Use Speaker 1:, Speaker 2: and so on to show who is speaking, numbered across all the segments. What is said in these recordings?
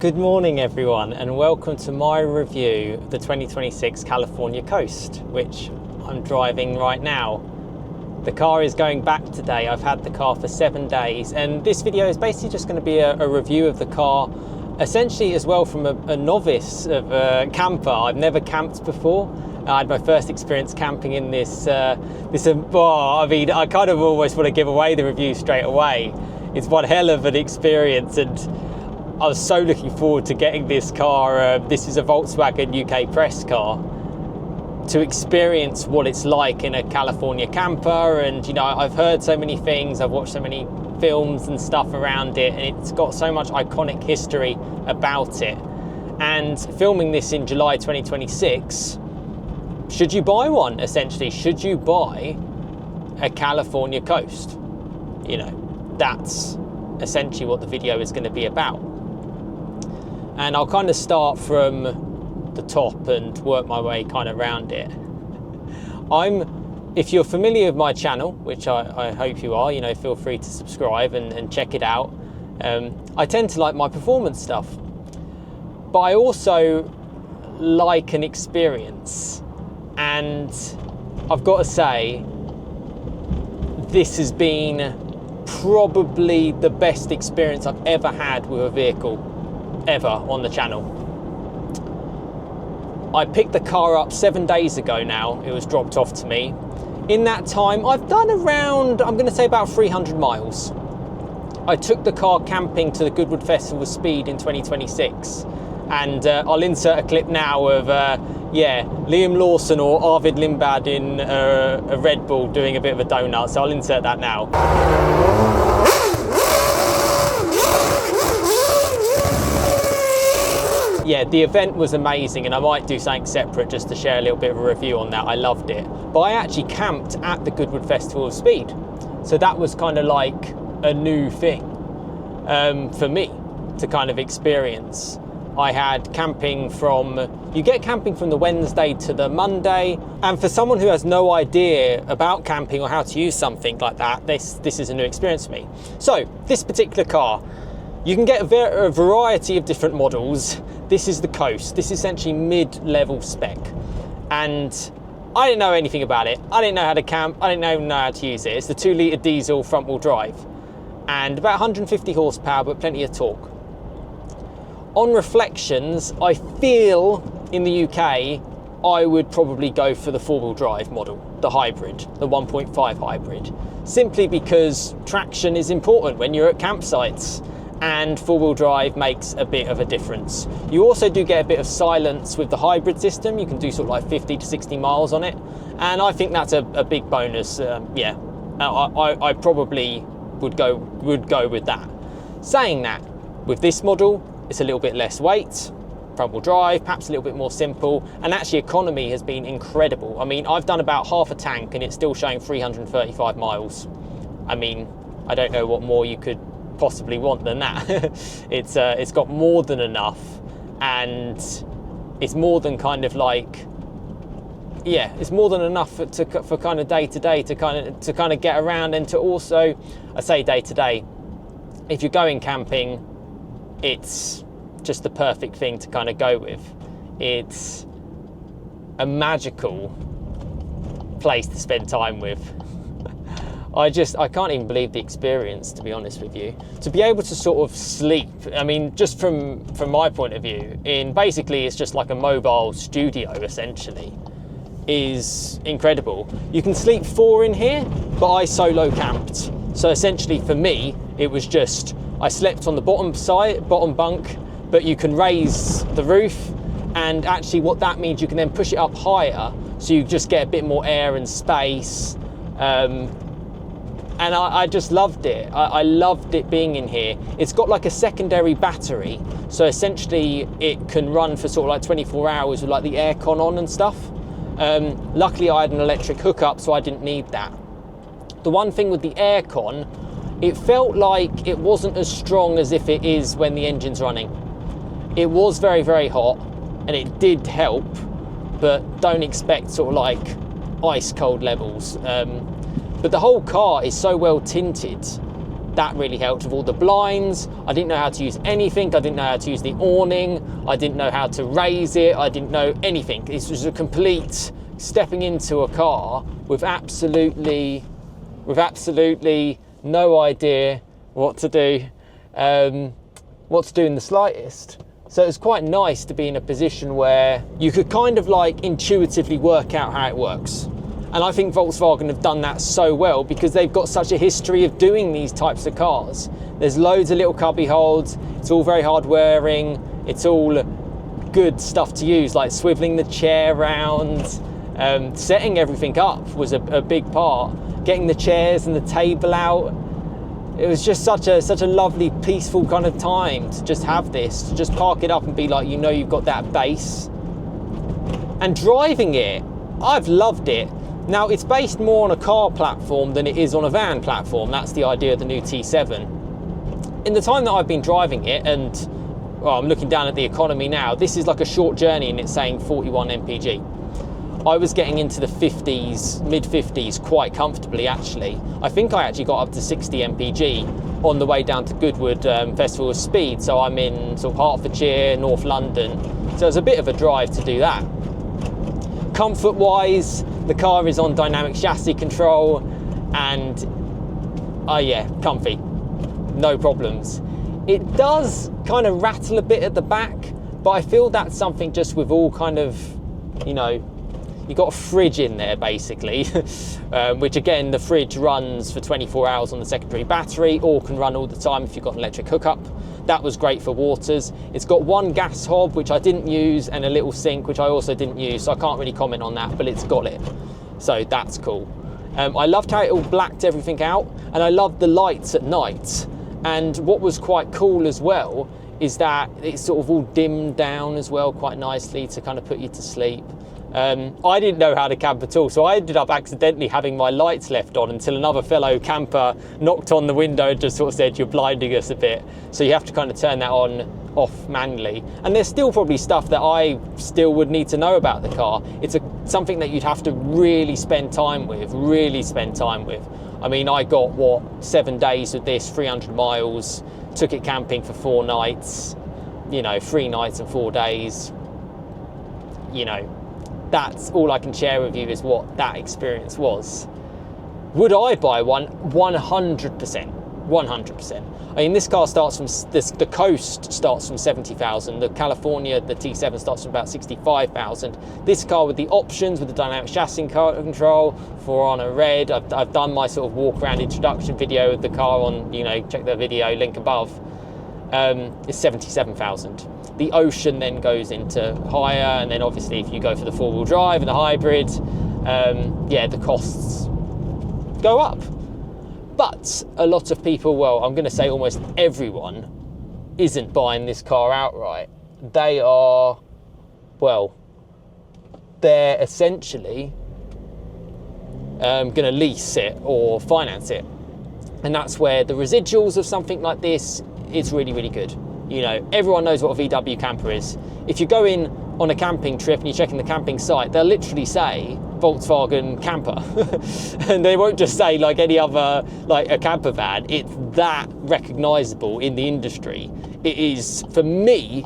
Speaker 1: Good morning everyone, and welcome to my review of the 2026 California Coast, which I'm driving right now. The car is going back today. I've had the car for 7 days, and this video is basically just going to be a review of the car, essentially as well from a novice of a camper. I've never camped before. I had my first experience camping in I kind of almost want to give away the review straight away. It's one hell of an experience, and I was so looking forward to getting this car. This is a Volkswagen UK press car, to experience what it's like in a California camper. And you know, I've heard so many things, I've watched so many films and stuff around it, and it's got so much iconic history about it. And filming this in July 2026, should you buy one, essentially? Should you buy a California Coast? You know, that's essentially what the video is going to be about. And I'll kind of start from the top and work my way kind of around it. If you're familiar with my channel, which I hope you are, you know, feel free to subscribe and check it out. I tend to like my performance stuff, but I also like an experience. And I've got to say, this has been probably the best experience I've ever had with a vehicle ever on the channel. I picked the car up 7 days ago now. It was dropped off to me. In that time, I've done around, I'm going to say about 300 miles. I took the car camping to the Goodwood Festival of Speed in 2026. And I'll insert a clip now of, Liam Lawson or Arvid Lindblad in a Red Bull doing a bit of a donut. So I'll insert that now. Yeah, the event was amazing, and I might do something separate just to share a little bit of a review on that. I loved it. But I actually camped at the Goodwood Festival of Speed. So that was kind of like a new thing for me to kind of experience. I had camping you get camping from the Wednesday to the Monday. And for someone who has no idea about camping or how to use something like that, this is a new experience for me. So this particular car, you can get a variety of different models. This is the Coast. This is essentially mid-level spec. And I didn't know anything about it. I didn't know how to camp. I didn't even know how to use it. It's the 2-litre diesel front-wheel drive. And about 150 horsepower, but plenty of torque. On reflections, I feel in the UK, I would probably go for the 4-wheel drive model, the hybrid, the 1.5 hybrid. Simply because traction is important when you're at campsites, and 4-wheel drive makes a bit of a difference. You also do get a bit of silence with the hybrid system. You can do sort of like 50 to 60 miles on it, and I think that's a big bonus. I probably would go with that. Saying that, with this model, it's a little bit less weight, front-wheel drive, perhaps a little bit more simple, and actually economy has been incredible. I mean, I've done about half a tank and it's still showing 335 miles. I mean, I don't know what more you could possibly want than that. It's got more than enough, and it's more than kind of like, it's more than enough for kind of day to day to kind of get around, and to also, I say day to day, if you're going camping, it's just the perfect thing to kind of go with. It's a magical place to spend time with. I can't even believe the experience, to be honest with you. To be able to sort of sleep, I mean, just from my point of view, basically it's just like a mobile studio essentially, is incredible. You can sleep 4 in here, but I solo camped. So essentially for me, it was just, I slept on the bottom bunk, but you can raise the roof, and actually what that means, you can then push it up higher, so you just get a bit more air and space. And I just loved it. I loved it being in here. It's got like a secondary battery, so essentially it can run for sort of like 24 hours with like the aircon on and stuff. Luckily I had an electric hookup, so I didn't need that. The one thing with the aircon, it felt like it wasn't as strong as if it is when the engine's running. It was very, very hot, and it did help, but don't expect sort of like ice cold levels. But the whole car is so well tinted That really helped with all the blinds. I didn't know how to use anything. I didn't know how to use the awning. I didn't know how to raise it. I didn't know anything. This was a complete stepping into a car with absolutely no idea what to do in the slightest. So it was quite nice to be in a position where you could kind of like intuitively work out how it works. And I think Volkswagen have done that so well because they've got such a history of doing these types of cars. There's loads of little cubby holds. It's all very hard wearing. It's all good stuff to use, like swiveling the chair around. Setting everything up was a big part. Getting the chairs and the table out. It was just such a lovely, peaceful kind of time to just have this, to just park it up and be like, you know, you've got that base. And driving it, I've loved it. Now, it's based more on a car platform than it is on a van platform. That's the idea of the new T7. In the time that I've been driving it, and well, I'm looking down at the economy now, this is like a short journey and it's saying 41 mpg. I was getting into the 50s, mid 50s quite comfortably actually. I think I actually got up to 60 mpg on the way down to Goodwood Festival of Speed. So I'm in sort of Hertfordshire, North London. So it's a bit of a drive to do that. Comfort wise, the car is on dynamic chassis control and yeah, comfy, no problems. It does kind of rattle a bit at the back, but I feel that's something just with all kind of, you know, you got a fridge in there basically, which again, the fridge runs for 24 hours on the secondary battery or can run all the time if you've got an electric hookup. That was great for waters. It's got one gas hob, which I didn't use, and a little sink, which I also didn't use, so I can't really comment on that, but it's got it. So that's cool. I loved how it all blacked everything out, and I loved the lights at night. And what was quite cool as well is that it's sort of all dimmed down as well quite nicely to kind of put you to sleep. I didn't know how to camp at all, so I ended up accidentally having my lights left on until another fellow camper knocked on the window and just sort of said, you're blinding us a bit. So you have to kind of turn that off manually. And there's still probably stuff that I still would need to know about the car. It's something that you'd have to really spend time with, I mean, I got, 7 days with this, 300 miles, took it camping for 4 nights, you know, 3 nights and 4 days, you know. That's all I can share with you is what that experience was. Would I buy one? 100%. 100%. I mean, this car starts from, the Coast starts from 70,000. The California, the T7 starts from about 65,000. This car with the options, with the dynamic chassis control, 4 red. I've done my sort of walk around introduction video of the car on, you know, check the video, link above. Is 77,000. The Ocean then goes into higher, and then obviously if you go for the 4-wheel drive and the hybrid, yeah, the costs go up. But a lot of people, well, I'm going to say almost everyone, isn't buying this car outright. They are, well, they're essentially going to lease it or finance it. And that's where the residuals of something like this, it's really, really good. You know, everyone knows what a VW camper is. If you go in on a camping trip and you're checking the camping site, they'll literally say Volkswagen Camper. And they won't just say like any other, like a camper van. It's that recognizable in the industry. It is, for me,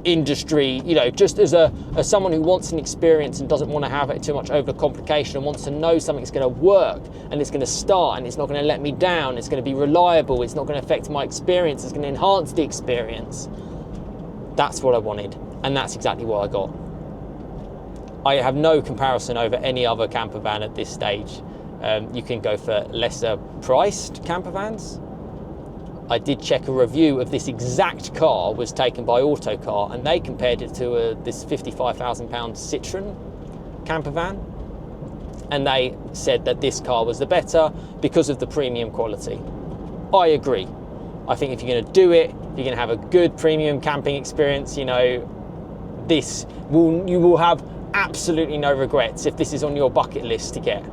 Speaker 1: industry, you know, just as someone who wants an experience and doesn't want to have it too much over complication and wants to know something's going to work and it's going to start and it's not going to let me down, it's going to be reliable, it's not going to affect my experience, it's going to enhance the experience. That's what I wanted, and that's exactly what I got. I have no comparison over any other camper van at this stage. You can go for lesser priced camper vans. I did check a review of this exact car was taken by Autocar, and they compared it to this £55,000 Citroen camper van, and they said that this car was the better because of the premium quality. I agree. I think if you're going to do it, if you're going to have a good premium camping experience, you know, you will have absolutely no regrets if this is on your bucket list to get.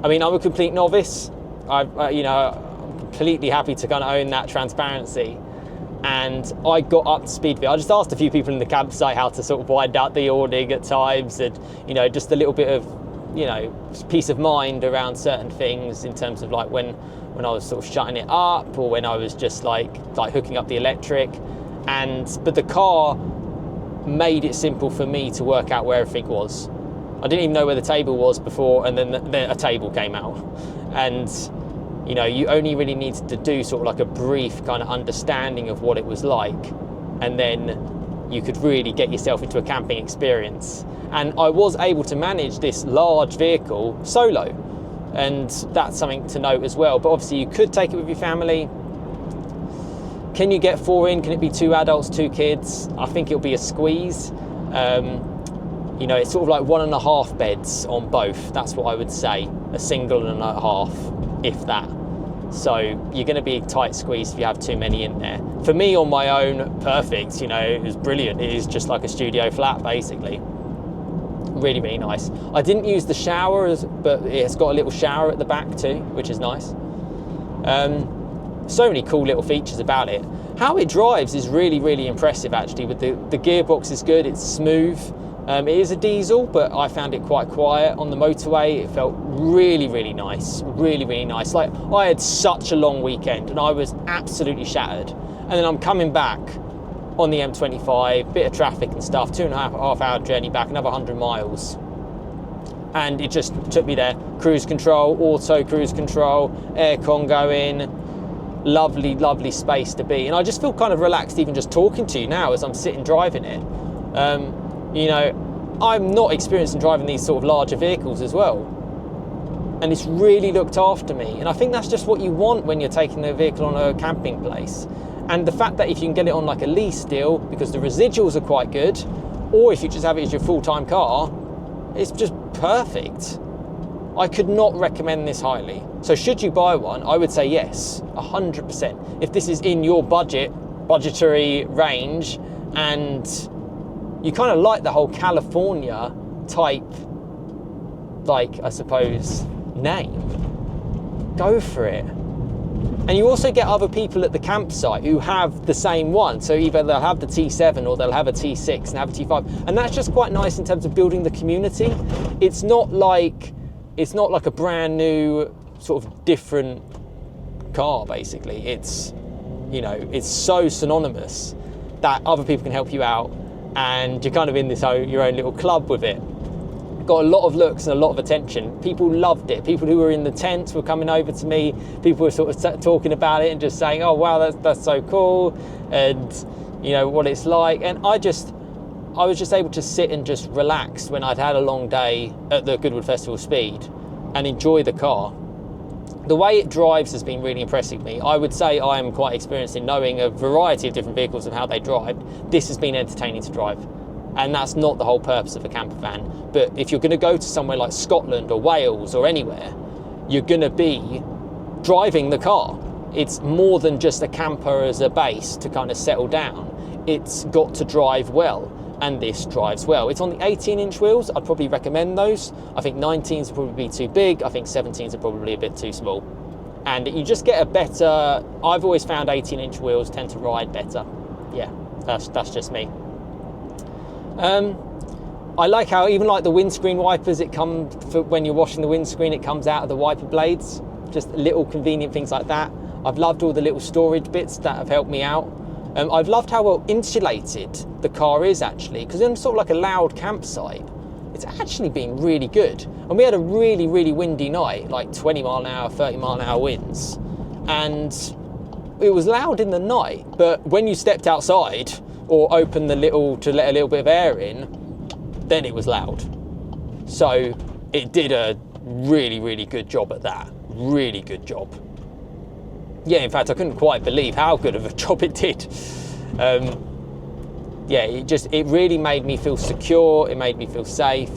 Speaker 1: I mean, I'm a complete novice. You know, completely happy to kind of own that transparency, and I got up to speed with it. I just asked a few people in the campsite how to sort of wind out the awning at times, and you know, just a little bit of, you know, peace of mind around certain things in terms of like when when I was sort of shutting it up, or when I was just like hooking up the electric. But the car made it simple for me to work out where everything was. I didn't even know where the table was before, and then a table came out. And you know, you only really needed to do sort of like a brief kind of understanding of what it was like, and then you could really get yourself into a camping experience. And I was able to manage this large vehicle solo, and that's something to note as well. But obviously you could take it with your family. Can you get 4 in? Can it be 2 adults, 2 kids? I think it'll be a squeeze. You know, it's sort of like 1.5 beds on both. That's what I would say. A single and a half, if that. So you're going to be tight squeezed if you have too many in there. For me, on my own, perfect. You know, it was brilliant. It is just like a studio flat, basically. Really, really nice. I didn't use the shower, but it's got a little shower at the back too, which is nice. So many cool little features about it. How it drives is really, really impressive, actually. With the gearbox is good. It's smooth. It is a diesel, but I found it quite quiet on the motorway. It felt really, really nice. Really, really nice. Like, I had such a long weekend and I was absolutely shattered. And then I'm coming back on the M25, bit of traffic and stuff, 2.5 hour journey back, another 100 miles. And it just took me there. Cruise control, auto cruise control, aircon going. Lovely, lovely space to be. And I just feel kind of relaxed even just talking to you now as I'm sitting driving it. You know, I'm not experienced in driving these sort of larger vehicles as well. And it's really looked after me. And I think that's just what you want when you're taking a vehicle on a camping place. And the fact that if you can get it on like a lease deal, because the residuals are quite good, or if you just have it as your full-time car, it's just perfect. I could not recommend this highly. So should you buy one, I would say yes, 100%. If this is in your budgetary range, and you kind of like the whole California type, like, I suppose, name, go for it. And you also get other people at the campsite who have the same one. So either they'll have the T7 or they'll have a T6 and have a T5. And that's just quite nice in terms of building the community. It's not like a brand new sort of different car, basically. It's, you know, it's so synonymous that other people can help you out, and you're kind of in this your own little club with it. Got a lot of looks and a lot of attention. People loved it. People who were in the tents were coming over to me. People were sort of talking about it and just saying, oh wow, that's so cool, and you know what it's like. And I was just able to sit and just relax when I'd had a long day at the Goodwood Festival Speed and enjoy the car. The way it drives has been really impressing me. I would say I am quite experienced in knowing a variety of different vehicles and how they drive. This has been entertaining to drive. And that's not the whole purpose of a camper van. But if you're going to go to somewhere like Scotland or Wales or anywhere, you're going to be driving the car. It's more than just a camper as a base to kind of settle down. It's got to drive well, and this drives well. It's on the 18-inch wheels. I'd probably recommend those. I think 19s would probably be too big. I think 17s are probably a bit too small. And you just get a better, I've always found 18-inch wheels tend to ride better. Yeah, that's just me. I like how even like the windscreen wipers, it comes for when you're washing the windscreen, it comes out of the wiper blades. Just little convenient things like that. I've loved all the little storage bits that have helped me out. I've loved how well insulated the car is actually, because in sort of like a loud campsite, it's actually been really good. And we had a really, really windy night, like 20 mile an hour, 30 mile an hour winds. And it was loud in the night, but when you stepped outside or opened the little to let a little bit of air in, then it was loud. So it did a really, really good job at that. Really good job. Yeah, in fact, I couldn't quite believe how good of a job it did. Yeah, it really made me feel secure. It made me feel safe,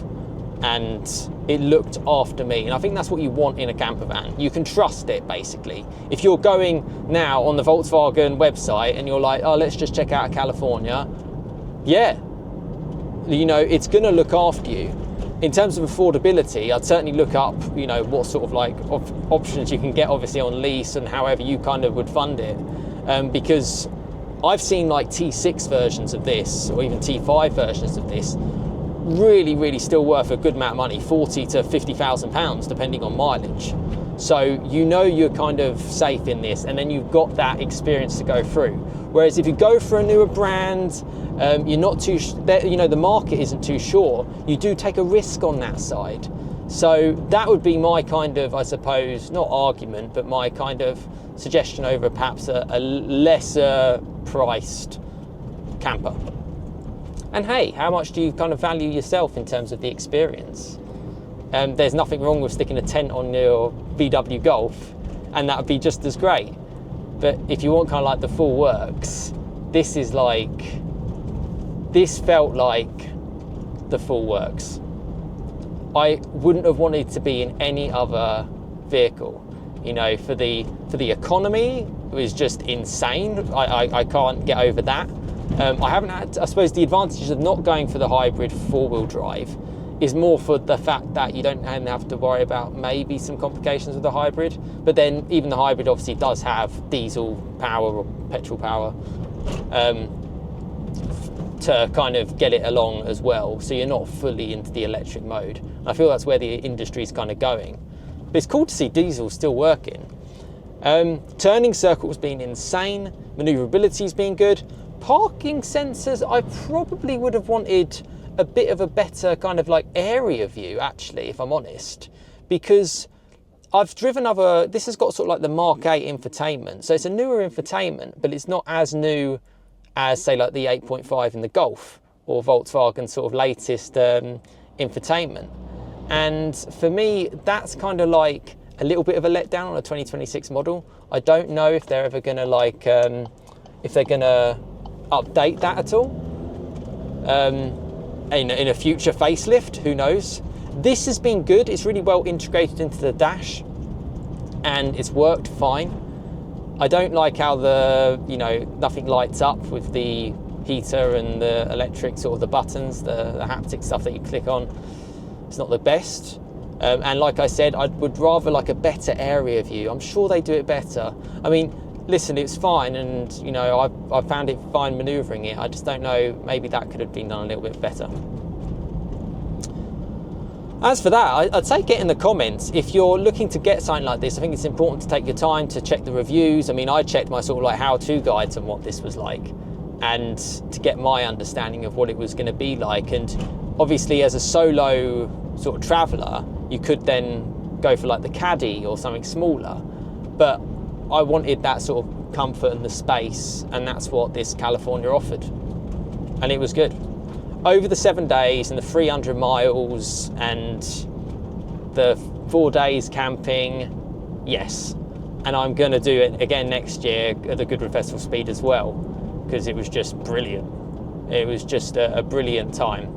Speaker 1: and it looked after me. And I think that's what you want in a camper van. You can trust it, basically. If you're going now on the Volkswagen website and you're like, oh, let's just check out California. Yeah, you know, it's going to look after you. In terms of affordability, I'd certainly look up, you know, what sort of like options you can get, obviously on lease and however you kind of would fund it. Because I've seen like T6 versions of this, or even T5 versions of this, really, really still worth a good amount of money, 40 to 50,000 pounds, depending on mileage. So you know you're kind of safe in this, and then you've got that experience to go through. Whereas if you go for a newer brand, you're not too, the market isn't too sure, you do take a risk on that side. So that would be my kind of, I suppose, not argument, but my kind of suggestion over perhaps a lesser priced camper. And hey, how much do you kind of value yourself in terms of the experience? There's nothing wrong with sticking a tent on your VW Golf, and that would be just as great. But if you want kind of like the full works, this felt like the full works. I wouldn't have wanted to be in any other vehicle. You know, for the economy, it was just insane. I can't get over that. I haven't had, I suppose the advantages of not going for the hybrid 4-wheel drive is more for the fact that you don't have to worry about maybe some complications with the hybrid. But then even the hybrid obviously does have diesel power or petrol power to kind of get it along as well. So you're not fully into the electric mode. And I feel that's where the industry is kind of going. But it's cool to see diesel still working. Turning circles being insane, maneuverability's been good. Parking sensors, I probably would have wanted a bit of a better kind of like area view, actually, if I'm honest, because I've driven this has got sort of like the Mark 8 infotainment. So it's a newer infotainment, but it's not as new as say like the 8.5 in the Golf or Volkswagen sort of latest infotainment. And for me, that's kind of like a little bit of a letdown on a 2026 model. I don't know if they're ever gonna like, if they're gonna update that at all. In a future facelift, who knows? This has been good. It's really well integrated into the dash and it's worked fine. I don't like how nothing lights up with the heater and the electric sort of the buttons, the haptic stuff that you click on. It's not the best. And like I said, I would rather like a better area view. I'm sure they do it better. I mean, listen, it's fine, and I found it fine manoeuvring it. I just don't know, maybe that could have been done a little bit better. As for that, I'd say get in the comments. If you're looking to get something like this, I think it's important to take your time to check the reviews. I mean, I checked my sort of like how-to guides on what this was like, and to get my understanding of what it was going to be like. And obviously as a solo sort of traveller, you could then go for like the Caddy or something smaller. But I wanted that sort of comfort and the space, and that's what this California offered. And it was good. Over the 7 days and the 300 miles and the 4 days camping, yes. And I'm going to do it again next year at the Goodwood Festival Speed as well, because it was just brilliant. It was just a brilliant time.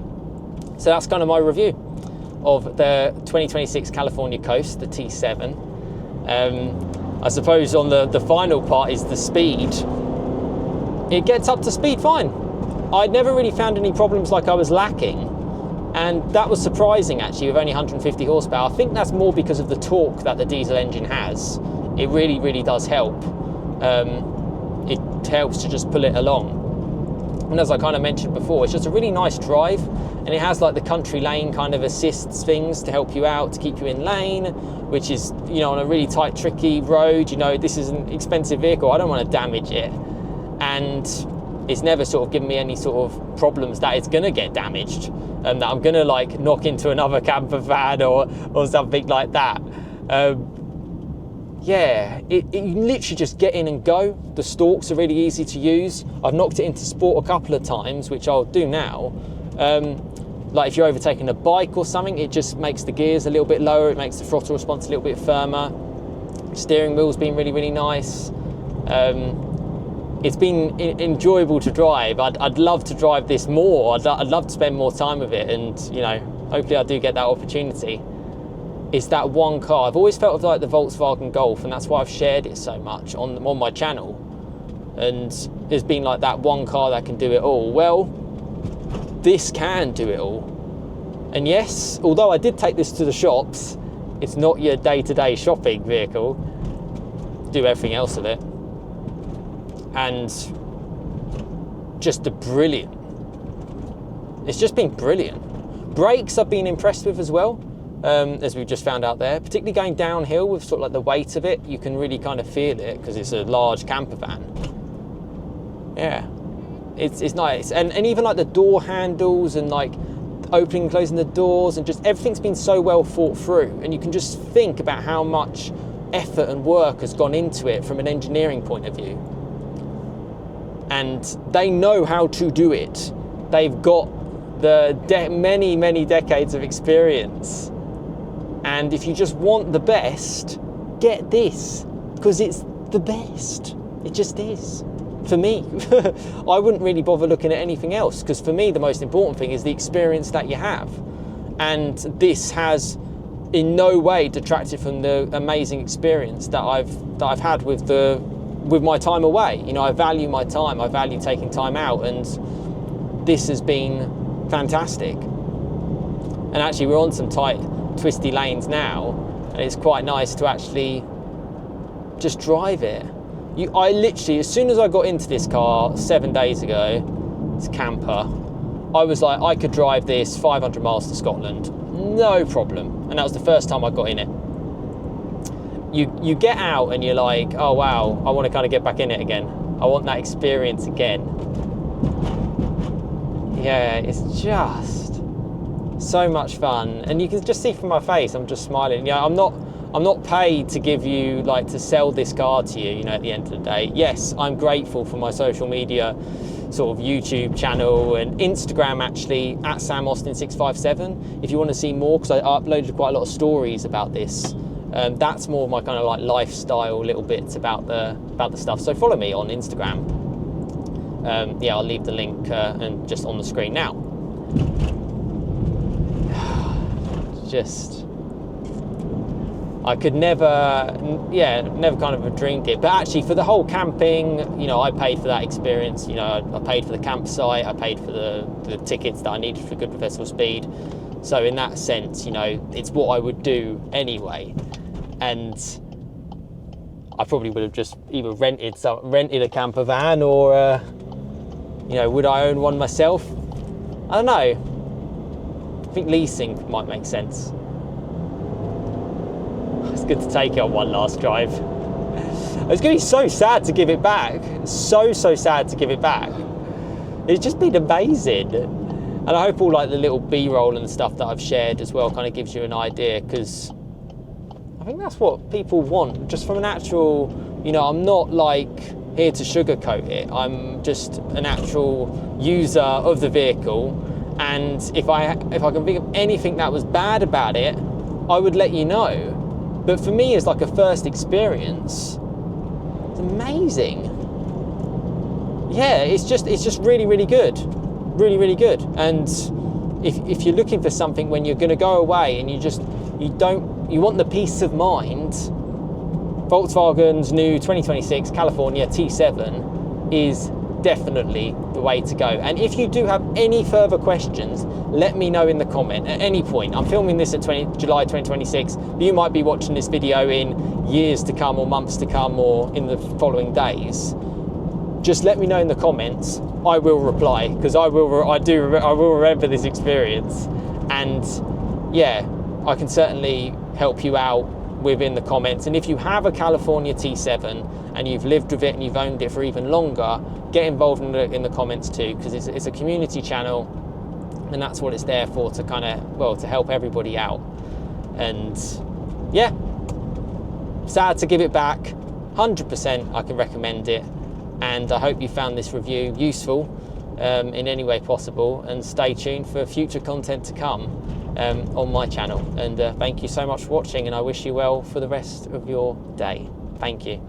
Speaker 1: So that's kind of my review of the 2026 California Coast, the T7. I suppose on the final part is the speed. It gets up to speed fine. I'd never really found any problems like I was lacking, and that was surprising actually with only 150 horsepower. I think that's more because of the torque that the diesel engine has. It really, really does help. It helps to just pull it along. And as I kind of mentioned before, it's just a really nice drive, and it has like the country lane kind of assists things to help you out, to keep you in lane, which is, on a really tight, tricky road, this is an expensive vehicle. I don't want to damage it. And it's never sort of given me any sort of problems that it's going to get damaged and that I'm going to like knock into another camper van or something like that. Yeah, you literally just get in and go. The stalks are really easy to use. I've knocked it into sport a couple of times, which I'll do now. Like if you're overtaking a bike or something, it just makes the gears a little bit lower. It makes the throttle response a little bit firmer. Steering wheel's been really, really nice. It's been enjoyable to drive. I'd love to drive this more. I'd love to spend more time with it, and hopefully I do get that opportunity. It's that one car. I've always felt like the Volkswagen Golf, and that's why I've shared it so much on my channel. And there's been like that one car that can do it all. Well, this can do it all. And yes, although I did take this to the shops, it's not your day-to-day shopping vehicle. Do everything else of it. And just brilliant. It's just been brilliant. Brakes I've been impressed with as well. as we've just found out there. Particularly going downhill with sort of like the weight of it, you can really kind of feel it because it's a large camper van. Yeah, it's nice. And even like the door handles and like opening and closing the doors, and just everything's been so well thought through, and you can just think about how much effort and work has gone into it from an engineering point of view. And they know how to do it. They've got the many decades of experience. And if you just want the best, get this, because it's the best. It just is. For me, I wouldn't really bother looking at anything else, because for me the most important thing is the experience that you have. And this has in no way detracted from the amazing experience that I've had with my time away. You know, I value my time, I value taking time out, and this has been fantastic. And actually we're on some tight, twisty lanes now, and it's quite nice to actually just drive it. I literally, as soon as I got into this car 7 days ago, this camper, I was like, I could drive this 500 miles to Scotland, no problem. And that was the first time I got in it. You get out and you're like, oh wow, I want to kind of get back in it again. I want that experience again. Yeah, it's just so much fun. And you can just see from my face, I'm just smiling. Yeah, I'm not paid to give you, like, to sell this car to you, you know, at the end of the day. Yes, I'm grateful for my social media, sort of YouTube channel and Instagram, actually, at SamAustin657. If you want to see more, because I uploaded quite a lot of stories about this. That's more of my kind of like lifestyle little bits about the stuff. So follow me on Instagram. Yeah, I'll leave the link and just on the screen now. Just, I could never kind of have dreamed it. But actually, for the whole camping, you know, I paid for that experience. You know, I paid for the campsite, I paid for the tickets that I needed for Goodwood Festival Speed. So in that sense, you know, it's what I would do anyway. And I probably would have just either rented a camper van, or you know, would I own one myself? I don't know. I think leasing might make sense. It's good to take it on one last drive. It's going to be so sad to give it back. So sad to give it back. It's just been amazing. And I hope all like the little B-roll and stuff that I've shared as well kind of gives you an idea, because I think that's what people want, just from an actual, you know, I'm not like here to sugarcoat it. I'm just an actual user of the vehicle, and if I can think of anything that was bad about it, I would let you know. But for me, as like a first experience, it's amazing. Yeah, it's just really good. Really good. And if you're looking for something when you're going to go away and you want the peace of mind, Volkswagen's new 2026 California T7 is definitely the way to go. And if you do have any further questions, let me know in the comment at any point. I'm filming this at July 2026. You might be watching this video in years to come, or months to come, or in the following days. Just let me know in the comments. I will reply, because I will remember this experience. And yeah, I can certainly help you out within the comments. And if you have a California T7 and you've lived with it and you've owned it for even longer, get involved in the comments too, because it's a community channel, and that's what it's there for, to kind of, well, to help everybody out. And yeah, sad to give it back. 100% I can recommend it. And I hope you found this review useful in any way possible, and stay tuned for future content to come on my channel. And thank you so much for watching, and I wish you well for the rest of your day. Thank you.